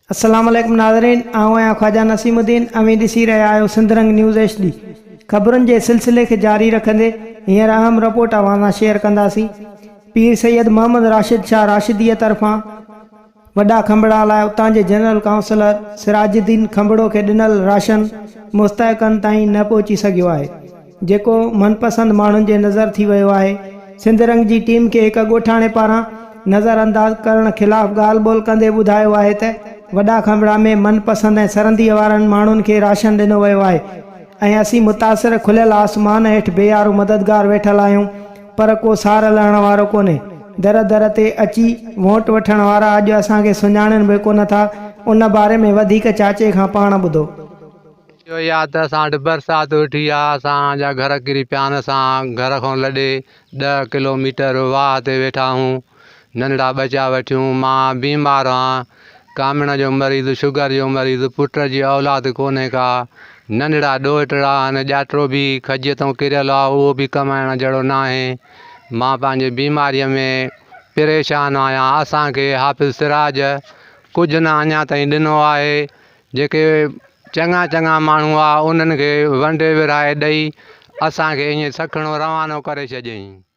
अस्सलाम वालेकुम नाज़रीन, आऊँ आहियां ख्वाजा नसीमुद्दीन। अवी ॾिसी रहिया आहियो सिंधरंग न्यूज़ HD। ख़बरुनि जे सिलसिले खे जारी रखंदे हींअर अहम रिपोर्ट अवां सां शेयर कंदासीं। पीर सैयद मोहम्मद राशिद शाह राशिदीअ तरफ़ां वॾा खंबड़ा लाइ उतां जे जनरल काउंसलर सिराजुद्दीन खंबड़ो खे ॾिनल राशन मुस्तहकनि ताईं न पहुची सघियो आहे, जेको मनपसंद माण्हुनि जे नज़र थी वियो आहे। सिंधरंग जी टीम खे हिकु ॻोठाणे पारां नज़रअंदाज करण ख़िलाफ़ ॻाल्हि ॿोल कंदे ॿुधायो आहे त वॾा खंबड़ा में मनपसंद ऐं सरहदीअ वारनि माण्हुनि खे राशन ॾिनो वियो आहे ऐं असीं मुतासिर खुलियल आसमान हेठि बेयारो मददगार वेठल आहियूं, पर को सार लहण वारो कोन्हे। दर दर ते अची वोट वठण वारा अॼु असांखे सुञाणनि बि कोन था। उन बारे में वधीक चाचे खां पाण ॿुधो। या त असां वटि बरसाति वेठी आहे, असांजा घर किरी पिया आहिनि, असां घर खां लॾे 10 किलोमीटर वाह ते वेठा आहियूं। नंढड़ा बचा वठियूं, मां बीमार आहियां, कामिण जो मरीज़, शुगर जो मरीज़, पुट जी औलाद कोन्हे का, नंढड़ा ॾोहिटड़ा आहिनि, ॼातिरो बि खज तां किरियल आहे, उहो बि कमाइण जहिड़ो न आहे। मां पंहिंजे बीमारीअ में परेशान आहियां। असांखे हाफ़िज़ सिराज कुझु न अञा ताईं ॾिनो आहे। जेके चङा चङा माण्हू आहे उन्हनि खे वंडे विराए ॾेई असांखे ईअं सखणो रवानो करे छॾियईं।